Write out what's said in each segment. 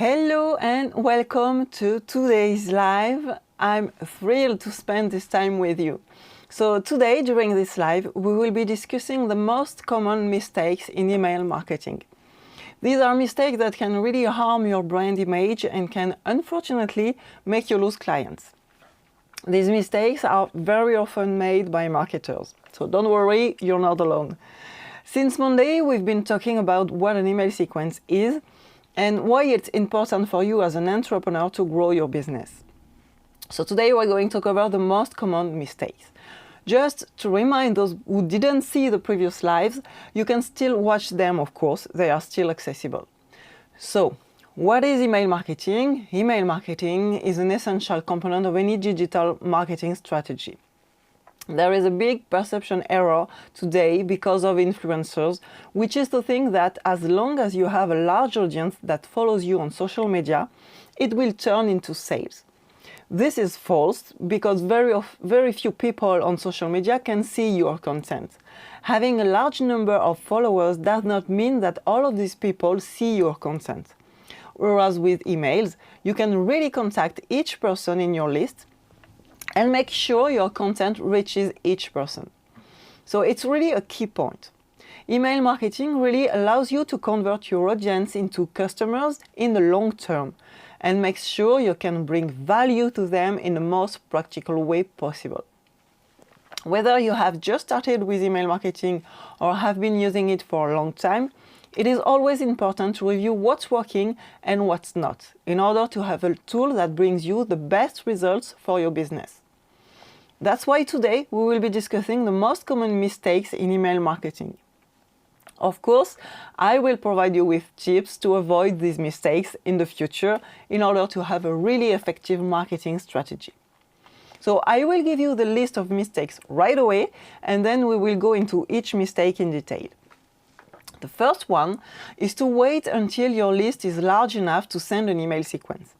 Hello and welcome to today's live. I'm thrilled to spend this time with you. So today, during this live, we will be discussing the most common mistakes in email marketing. These are mistakes that can really harm your brand image and can unfortunately make you lose clients. These mistakes are very often made by marketers. So don't worry, you're not alone. Since Monday, we've been talking about what an email sequence is and why it's important for you as an entrepreneur to grow your business. So today we're going to cover the most common mistakes. Just to remind those who didn't see the previous lives, you can still watch them, of course, they are still accessible. So, what is email marketing? Email marketing is an essential component of any digital marketing strategy. There is a big perception error today because of influencers, which is to think that as long as you have a large audience that follows you on social media, it will turn into sales. This is false because very few people on social media can see your content. Having a large number of followers does not mean that all of these people see your content. Whereas with emails, you can really contact each person in your list and make sure your content reaches each person. So it's really a key point. Email marketing really allows you to convert your audience into customers in the long term and makes sure you can bring value to them in the most practical way possible. Whether you have just started with email marketing or have been using it for a long time, it is always important to review what's working and what's not, in order to have a tool that brings you the best results for your business. That's why today we will be discussing the most common mistakes in email marketing. Of course, I will provide you with tips to avoid these mistakes in the future in order to have a really effective marketing strategy. So I will give you the list of mistakes right away, and then we will go into each mistake in detail. The first one is to wait until your list is large enough to send an email sequence.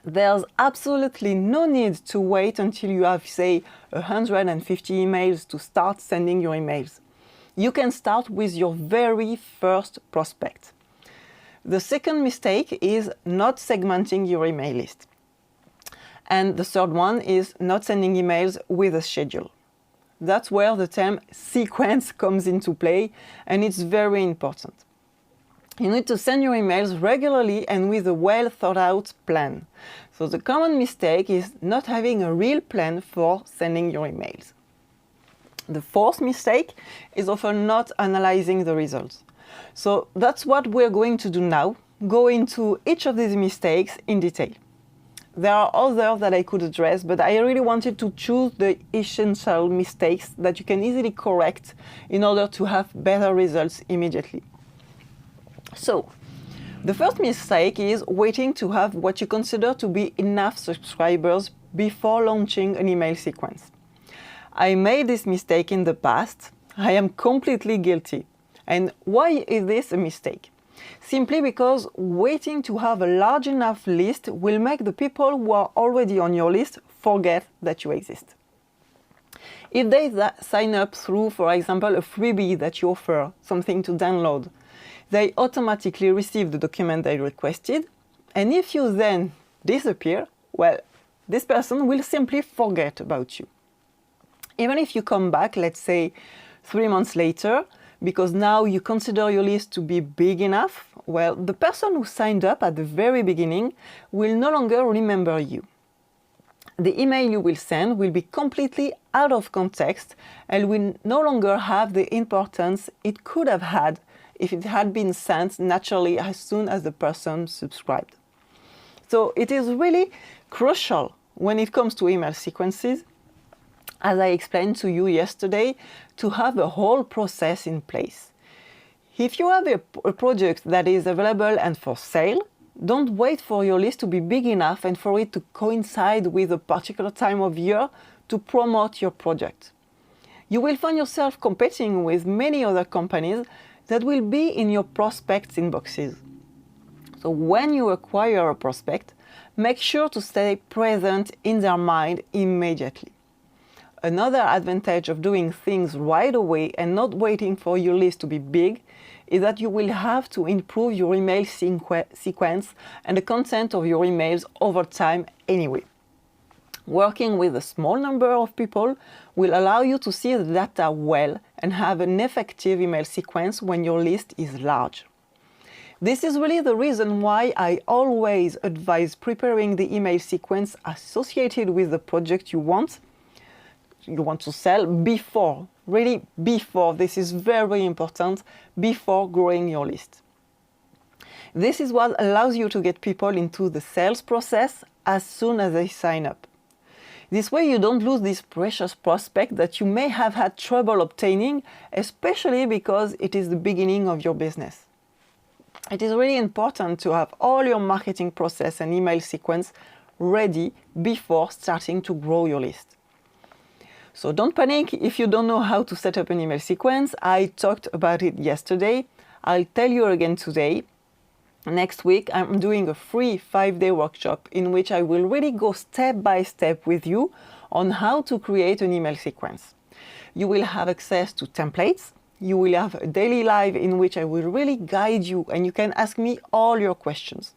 There's absolutely no need to wait until you have, say, 150 emails to start sending your emails. You can start with your very first prospect. The second mistake is not segmenting your email list. And the third one is not sending emails with a schedule. That's where the term sequence comes into play, and it's very important. You need to send your emails regularly and with a well thought out plan. So the common mistake is not having a real plan for sending your emails. The fourth mistake is often not analyzing the results. So that's what we're going to do now, go into each of these mistakes in detail. There are others that I could address, but I really wanted to choose the essential mistakes that you can easily correct in order to have better results immediately. So, the first mistake is waiting to have what you consider to be enough subscribers before launching an email sequence. I made this mistake in the past. I am completely guilty. And why is this a mistake? Simply because waiting to have a large enough list will make the people who are already on your list forget that you exist. If they sign up through, for example, a freebie that you offer, something to download, they automatically receive the document they requested, and if you then disappear, well, this person will simply forget about you. Even if you come back, let's say 3 months later, because now you consider your list to be big enough, well, the person who signed up at the very beginning will no longer remember you. The email you will send will be completely out of context and will no longer have the importance it could have had if it had been sent naturally as soon as the person subscribed. So it is really crucial when it comes to email sequences, as I explained to you yesterday, to have a whole process in place. If you have a project that is available and for sale, don't wait for your list to be big enough and for it to coincide with a particular time of year to promote your project. You will find yourself competing with many other companies that will be in your prospects' inboxes. So when you acquire a prospect, make sure to stay present in their mind immediately. Another advantage of doing things right away and not waiting for your list to be big is that you will have to improve your email sequence and the content of your emails over time anyway. Working with a small number of people will allow you to see the data well and have an effective email sequence when your list is large. This is really the reason why I always advise preparing the email sequence associated with the project you want to sell before, really before, this is very important, before growing your list. This is what allows you to get people into the sales process as soon as they sign up. This way you don't lose this precious prospect that you may have had trouble obtaining, especially because it is the beginning of your business. It is really important to have all your marketing process and email sequence ready before starting to grow your list. So don't panic if you don't know how to set up an email sequence. I talked about it yesterday. I'll tell you again today. Next week, I'm doing a free 5-day workshop in which I will really go step by step with you on how to create an email sequence. You will have access to templates. You will have a daily live in which I will really guide you and you can ask me all your questions.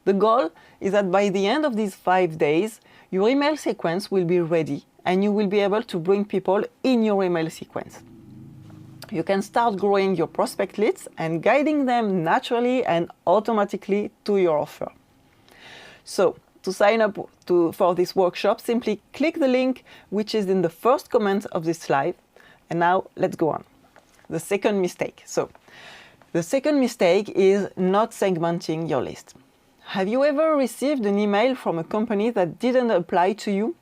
The goal is that by the end of these 5 days, your email sequence will be ready and you will be able to bring people in your email sequence. You can start growing your prospect leads and guiding them naturally and automatically to your offer. So, to sign up for this workshop, simply click the link which is in the first comment of this slide. And now let's go on. The second mistake. So, the second mistake is not segmenting your list. Have you ever received an email from a company that didn't apply to you?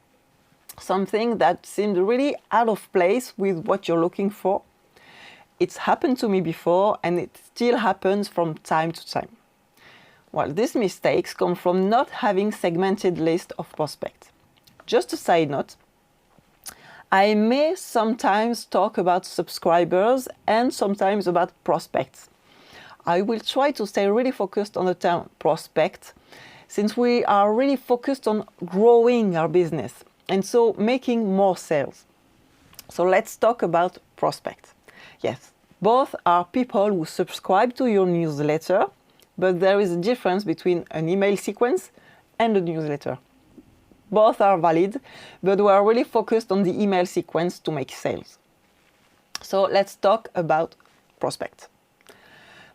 Something that seemed really out of place with what you're looking for? It's happened to me before and it still happens from time to time. Well, these mistakes come from not having segmented list of prospects. Just a side note, I may sometimes talk about subscribers and sometimes about prospects. I will try to stay really focused on the term prospect since we are really focused on growing our business and so making more sales. So let's talk about prospects. Yes, both are people who subscribe to your newsletter, but there is a difference between an email sequence and a newsletter. Both are valid, but we are really focused on the email sequence to make sales. So let's talk about prospects.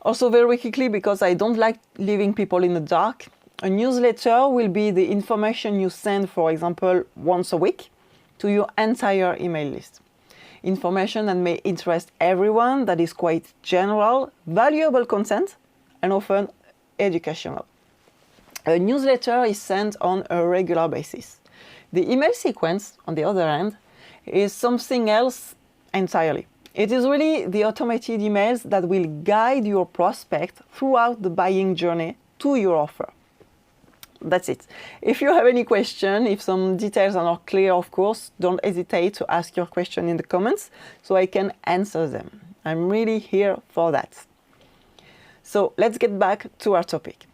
Also very quickly, because I don't like leaving people in the dark, a newsletter will be the information you send, for example, once a week to your entire email list. Information that may interest everyone, that is quite general, valuable content, and often educational. A newsletter is sent on a regular basis. The email sequence, on the other hand, is something else entirely. It is really the automated emails that will guide your prospect throughout the buying journey to your offer. That's it. If you have any question, if some details are not clear, of course, don't hesitate to ask your question in the comments so I can answer them. I'm really here for that. So let's get back to our topic.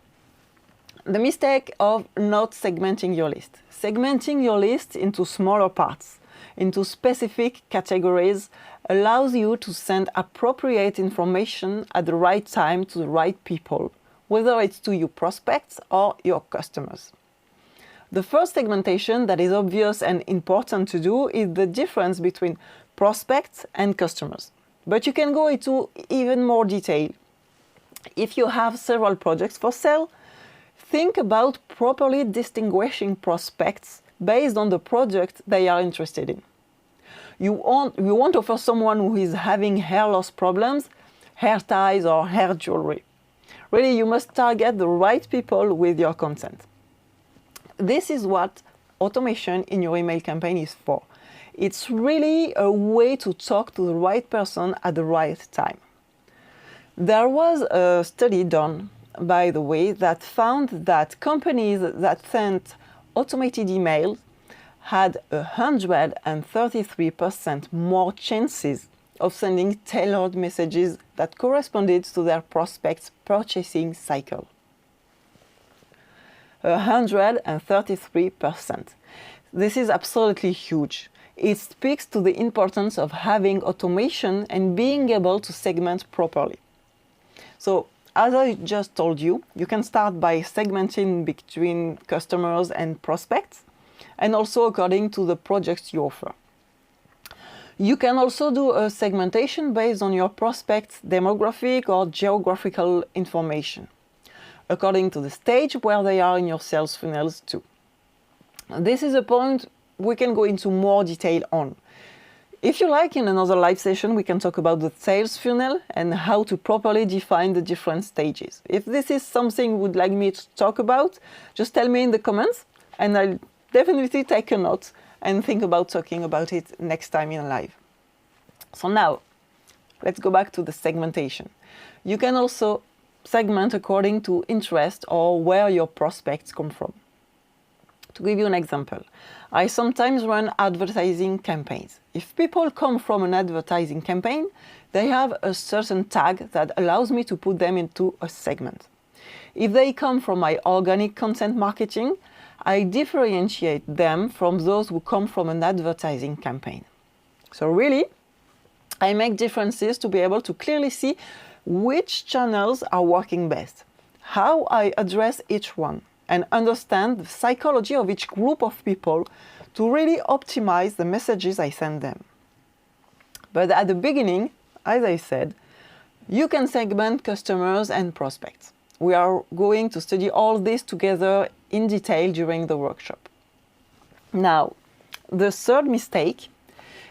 The mistake of not segmenting your list. Segmenting your list into smaller parts, into specific categories, allows you to send appropriate information at the right time to the right people, whether it's to your prospects or your customers. The first segmentation that is obvious and important to do is the difference between prospects and customers. But you can go into even more detail. If you have several projects for sale, think about properly distinguishing prospects based on the product they are interested in. You won't offer someone who is having hair loss problems, hair ties or hair jewelry. Really, you must target the right people with your content. This is what automation in your email campaign is for. It's really a way to talk to the right person at the right time. There was a study done, by the way, that found that companies that sent automated emails had 133% more chances of sending tailored messages that corresponded to their prospects' purchasing cycle. 133%. This is absolutely huge. It speaks to the importance of having automation and being able to segment properly. So as I just told you, you can start by segmenting between customers and prospects, and also according to the projects you offer. You can also do a segmentation based on your prospect's demographic or geographical information, according to the stage where they are in your sales funnels too. This is a point we can go into more detail on. If you like, in another live session, we can talk about the sales funnel and how to properly define the different stages. If this is something you would like me to talk about, just tell me in the comments and I'll definitely take a note and think about talking about it next time in live. So now, let's go back to the segmentation. You can also segment according to interest or where your prospects come from. To give you an example, I sometimes run advertising campaigns. If people come from an advertising campaign, they have a certain tag that allows me to put them into a segment. If they come from my organic content marketing, I differentiate them from those who come from an advertising campaign. So really, I make differences to be able to clearly see which channels are working best, how I address each one, and understand the psychology of each group of people to really optimize the messages I send them. But at the beginning, as I said, you can segment customers and prospects. We are going to study all this together in detail during the workshop. Now, the third mistake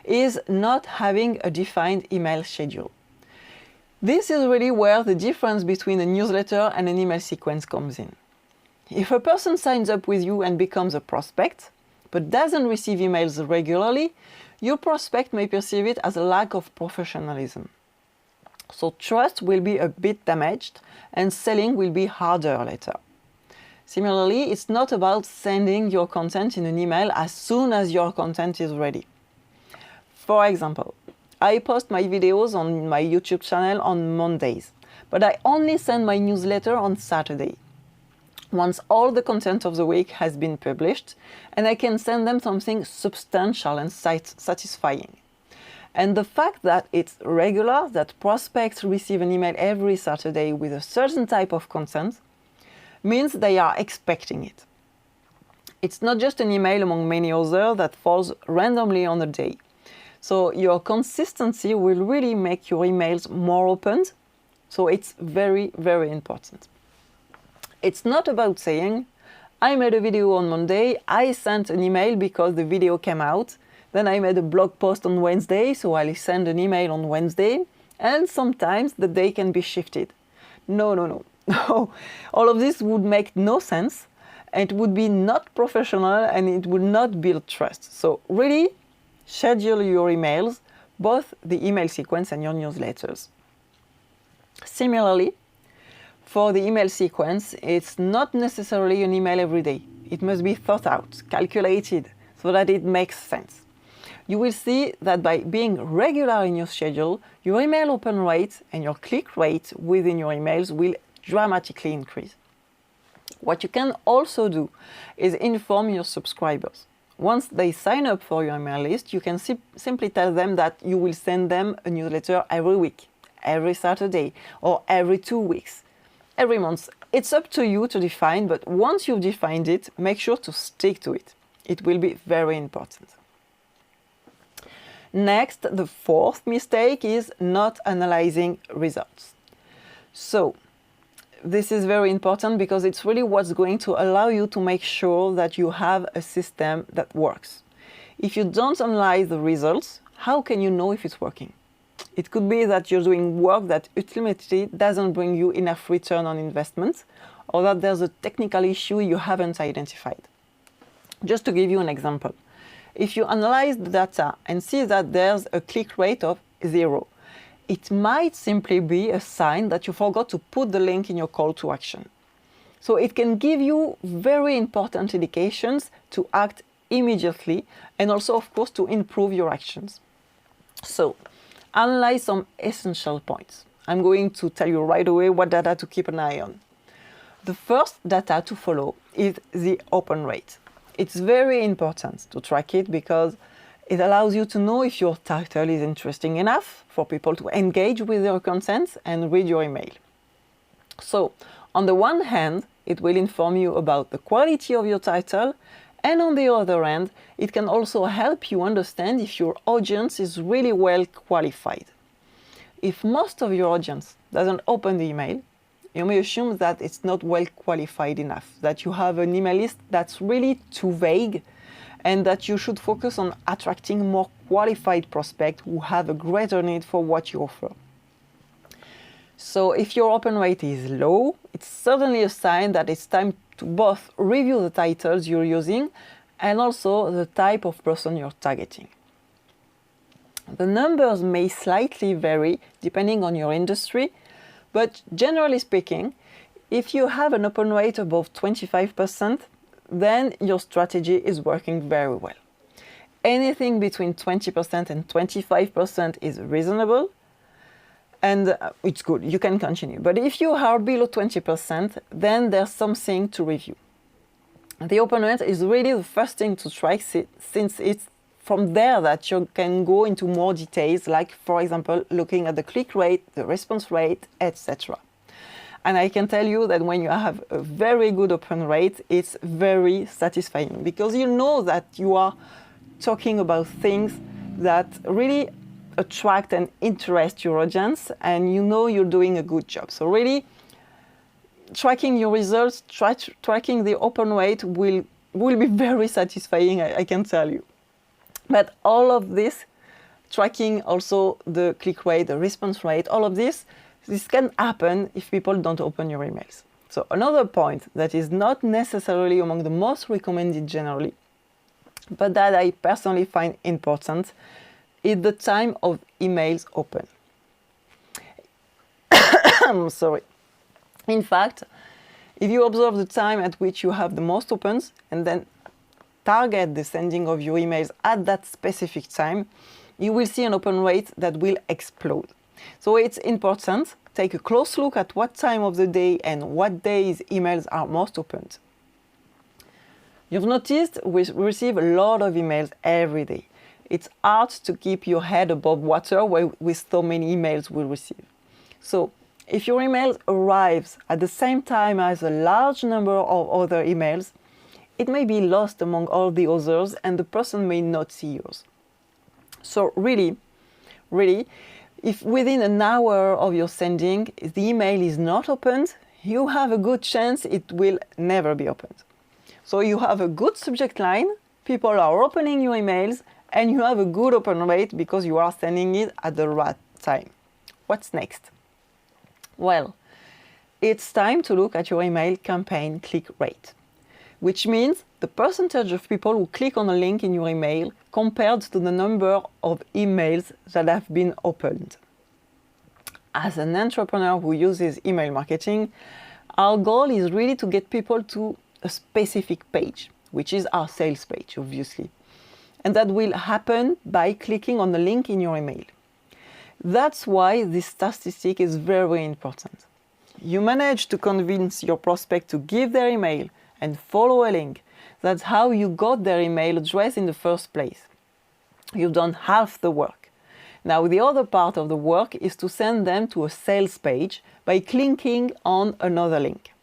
is not having a defined email schedule. This is really where the difference between a newsletter and an email sequence comes in. If a person signs up with you and becomes a prospect, but doesn't receive emails regularly, your prospect may perceive it as a lack of professionalism. So trust will be a bit damaged and selling will be harder later. Similarly, it's not about sending your content in an email as soon as your content is ready. For example, I post my videos on my YouTube channel on Mondays, but I only send my newsletter on Saturday, once all the content of the week has been published, and I can send them something substantial and satisfying. And the fact that it's regular, that prospects receive an email every Saturday with a certain type of content, means they are expecting it. It's not just an email among many others that falls randomly on a day. So your consistency will really make your emails more opened. So it's very, very important. It's not about saying, I made a video on Monday, I sent an email because the video came out, then I made a blog post on Wednesday, so I'll send an email on Wednesday, and sometimes the day can be shifted. No. All of this would make no sense, and it would be not professional, and it would not build trust. So really, schedule your emails, both the email sequence and your newsletters. Similarly, for the email sequence, it's not necessarily an email every day. It must be thought out, calculated, so that it makes sense. You will see that by being regular in your schedule, your email open rate and your click rate within your emails will dramatically increase. What you can also do is inform your subscribers. Once they sign up for your email list, you can simply tell them that you will send them a newsletter every week, every Saturday, or every 2 weeks. Every month. It's up to you to define, but once you've defined it, make sure to stick to it. It will be very important. Next, the fourth mistake is not analyzing results. So, this is very important because it's really what's going to allow you to make sure that you have a system that works. If you don't analyze the results, how can you know if it's working? It could be that you're doing work that ultimately doesn't bring you enough return on investment, or that there's a technical issue you haven't identified. Just to give you an example, if you analyze the data and see that there's a click rate of 0, it might simply be a sign that you forgot to put the link in your call to action. So it can give you very important indications to act immediately and also, of course, to improve your actions. So, analyze some essential points. I'm going to tell you right away what data to keep an eye on. The first data to follow is the open rate. It's very important to track it because it allows you to know if your title is interesting enough for people to engage with your content and read your email. So, on the one hand, it will inform you about the quality of your title, and on the other hand, it can also help you understand if your audience is really well qualified. If most of your audience doesn't open the email, you may assume that it's not well qualified enough, that you have an email list that's really too vague, and that you should focus on attracting more qualified prospects who have a greater need for what you offer. So if your open rate is low, it's certainly a sign that it's time to both review the titles you're using and also the type of person you're targeting. The numbers may slightly vary depending on your industry, but generally speaking, if you have an open rate above 25%, then your strategy is working very well. Anything between 20% and 25% is reasonable, and it's good, you can continue. But if you are below 20%, then there's something to review. The open rate is really the first thing to track, since it's from there that you can go into more details, like, for example, looking at the click rate, the response rate, etc. And I can tell you that when you have a very good open rate, it's very satisfying, because you know that you are talking about things that really attract and interest your audience, and you know you're doing a good job. So really, tracking your results, tracking the open rate will be very satisfying, I can tell you. But all of this, tracking also the click rate, the response rate, all of this can happen if people don't open your emails. So another point that is not necessarily among the most recommended generally, but that I personally find important, is the time of emails open. I'm sorry. In fact, if you observe the time at which you have the most opens and then target the sending of your emails at that specific time, you will see an open rate that will explode. So it's important, take a close look at what time of the day and what days emails are most opened. You've noticed we receive a lot of emails every day. It's hard to keep your head above water with so many emails we receive. So if your email arrives at the same time as a large number of other emails, it may be lost among all the others and the person may not see yours. So really, if within an hour of your sending, the email is not opened, you have a good chance it will never be opened. So you have a good subject line, people are opening your emails, and you have a good open rate because you are sending it at the right time. What's next? Well, it's time to look at your email campaign click rate, which means the percentage of people who click on a link in your email compared to the number of emails that have been opened. As an entrepreneur who uses email marketing, our goal is really to get people to a specific page, which is our sales page, obviously. And that will happen by clicking on the link in your email. That's why this statistic is very important. You manage to convince your prospect to give their email and follow a link. That's how you got their email address in the first place. You've done half the work. Now the other part of the work is to send them to a sales page by clicking on another link.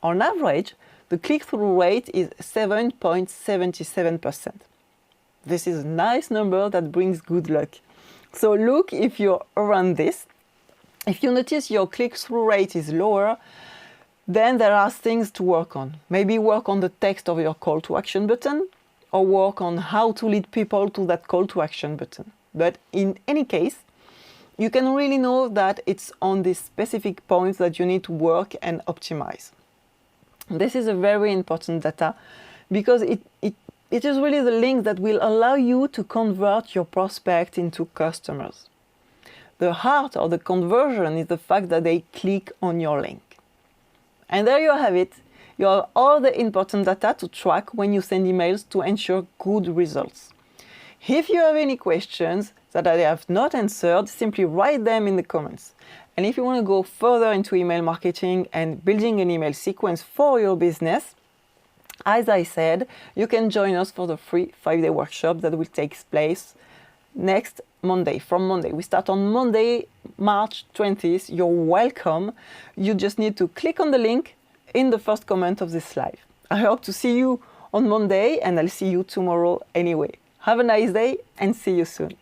On average, the click-through rate is 7.77%. This is a nice number that brings good luck. So look if you're around this. If you notice your click-through rate is lower, then there are things to work on. Maybe work on the text of your call to action button, or work on how to lead people to that call to action button. But in any case, you can really know that it's on this specific point that you need to work and optimize. This is a very important data because it is really the link that will allow you to convert your prospect into customers. The heart of the conversion is the fact that they click on your link. And there you have it. You have all the important data to track when you send emails to ensure good results. If you have any questions that I have not answered, simply write them in the comments. And if you want to go further into email marketing and building an email sequence for your business, as I said, you can join us for the free 5-day workshop that will take place next Monday, from Monday. We start on Monday, March 20th. You're welcome. You just need to click on the link in the first comment of this live. I hope to see you on Monday, and I'll see you tomorrow anyway. Have a nice day and see you soon.